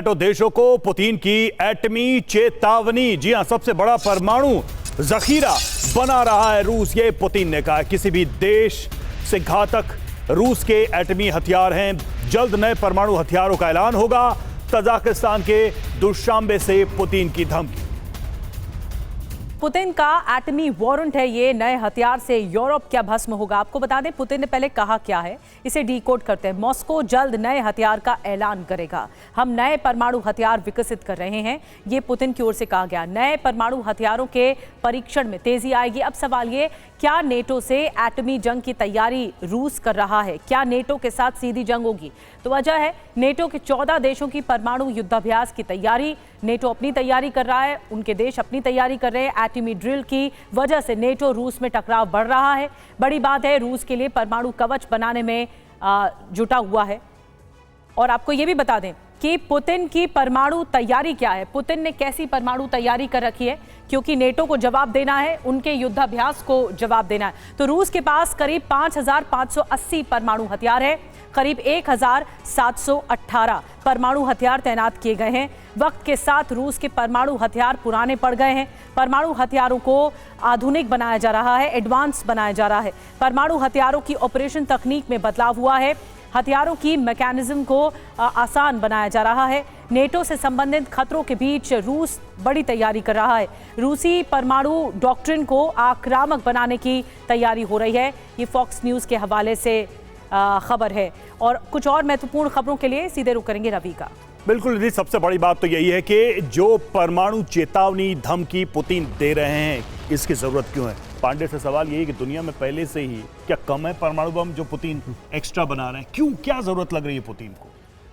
NATO देशों को Putin की एटमी चेतावनी। जी हां, सबसे बड़ा परमाणु जखीरा बना रहा है रूस। ये पुतिन ने कहा किसी भी देश से घातक रूस के एटमी हथियार हैं। जल्द नए परमाणु हथियारों का ऐलान होगा। तजाकिस्तान के दुशांबे से पुतिन की धमकी। पुतिन का एटमी वारंट है ये, नए हथियार से यूरोप क्या भस्म होगा। आपको बता दें पुतिन ने पहले कहा क्या है, इसे डिकोड करते हैं। मॉस्को जल्द नए हथियार का ऐलान करेगा। हम नए परमाणु हथियार विकसित कर रहे हैं, ये पुतिन की ओर से कहा गया। नए परमाणु हथियारों के परीक्षण में तेजी आएगी। अब सवाल ये, क्या नेटो से एटमी जंग की तैयारी रूस कर रहा है? क्या नेटो के साथ सीधी जंग होगी? तो वजह है नेटो के 14 देशों की परमाणु युद्धाभ्यास की तैयारी। नेटो अपनी तैयारी कर रहा है, उनके देश अपनी तैयारी कर रहे हैं। एटमी ड्रिल की वजह से नेटो रूस में टकराव बढ़ रहा है। बड़ी बात है, रूस के लिए परमाणु कवच बनाने में जुटा हुआ है। और आपको यह भी बता दें कि पुतिन की परमाणु तैयारी क्या है, पुतिन ने कैसी परमाणु तैयारी कर रखी है, क्योंकि नेटो को जवाब देना है, उनके युद्धाभ्यास को जवाब देना है। तो रूस के पास करीब 5,580 परमाणु हथियार है। करीब 1,718 परमाणु हथियार तैनात किए गए हैं। वक्त के साथ रूस के परमाणु हथियार पुराने पड़ गए हैं। परमाणु हथियारों को आधुनिक बनाया जा रहा है, एडवांस बनाया जा रहा है। परमाणु हथियारों की ऑपरेशन तकनीक में बदलाव हुआ है। हथियारों की मैकेनिज्म को आसान बनाया जा रहा है। नेटो से संबंधित खतरों के बीच रूस बड़ी तैयारी कर रहा है। रूसी परमाणु डॉक्ट्रिन को आक्रामक बनाने की तैयारी हो रही है। ये फॉक्स न्यूज़ के हवाले से खबर है। और कुछ और महत्वपूर्ण खबरों के लिए सीधे रुख करेंगे रवि का। बिल्कुल निधि, सबसे बड़ी बात तो यही है कि जो परमाणु चेतावनी धमकी पुतिन दे रहे हैं, इसकी जरूरत क्यों है? पांडे से सवाल यही कि दुनिया में पहले से ही क्या कम है परमाणु बम जो पुतिन एक्स्ट्रा बना रहे हैं? क्यों, क्या जरूरत लग रही है पुतिन को?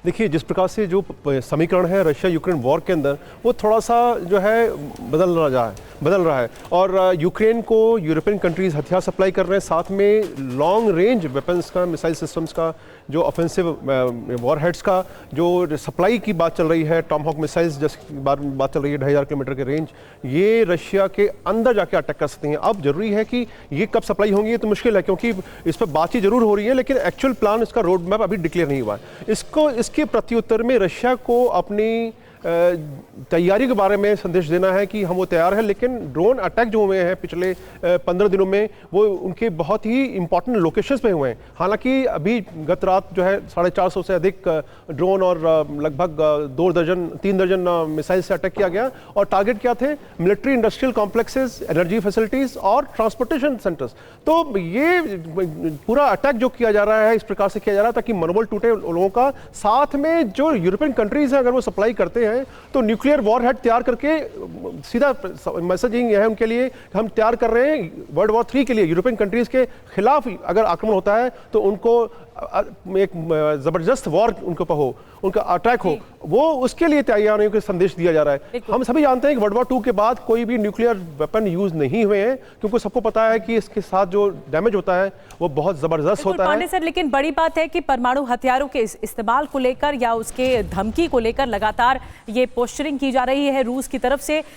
देखिए, जिस प्रकार से जो समीकरण है रशिया यूक्रेन वॉर के अंदर, वो थोड़ा सा जो है बदल रहा है। और यूक्रेन को यूरोपियन कंट्रीज हथियार सप्लाई कर रहे हैं, साथ में लॉन्ग रेंज वेपन्स का, मिसाइल सिस्टम्स का, जो ऑफेंसिव वॉर हेड्स का जो सप्लाई की बात चल रही है, टॉमहॉक मिसाइल्स जैसी बात चल रही है 2,500 किलोमीटर के रेंज, ये रशिया के अंदर जाके अटैक कर सकती हैं। अब जरूरी है कि ये कब सप्लाई होंगी, ये तो मुश्किल है, क्योंकि इस पर बातचीत जरूर हो रही है, लेकिन एक्चुअल प्लान, इसका रोड मैप अभी डिक्लेयर नहीं हुआ है। इसके प्रत्युत्तर में रशिया को अपनी तैयारी के बारे में संदेश देना है कि हम वो तैयार है। लेकिन ड्रोन अटैक जो हुए हैं पिछले 15 दिनों में, वो उनके बहुत ही इंपॉर्टेंट लोकेशंस पे हुए हैं। हालांकि अभी गत रात जो है 450 से अधिक ड्रोन और लगभग 3 दर्जन मिसाइल से अटैक किया गया। और टारगेट क्या थे? Military industrial complexes, energy facilities और ट्रांसपोर्टेशन सेंटर्स। तो ये पूरा अटैक जो किया जा रहा है, इस प्रकार से किया जा रहा है ताकि मनोबल टूटे लोगों का। साथ में जो यूरोपियन कंट्रीज हैं, अगर वो सप्लाई करते हैं तो न्यूक्लियर वॉरहेड तैयार करके, सीधा मैसेजिंग है उनके लिए, हम तैयार कर रहे हैं वर्ल्ड वॉर 3 के लिए। यूरोपियन कंट्रीज के खिलाफ अगर आक्रमण होता है तो उनको एक जबरदस्त वॉर उनके ऊपर हो, उनका अटैक हो, वो उसके लिए तैयारियों का संदेश दिया जा रहा है। हम सभी जानते हैं कि वर्ल्ड वॉर 2 के बाद कोई भी न्यूक्लियर वेपन यूज नहीं हुए हैं, क्योंकि सबको पता है कि इसके साथ जो डैमेज होता है वो बहुत जबरदस्त होता है। पांडे सर, लेकिन बड़ी बात है कि परमाणु हथियारों के इस्तेमाल को लेकर या उसके धमकी को लेकर लगातार ये पोस्चरिंग की जा रही है रूस की तरफ से।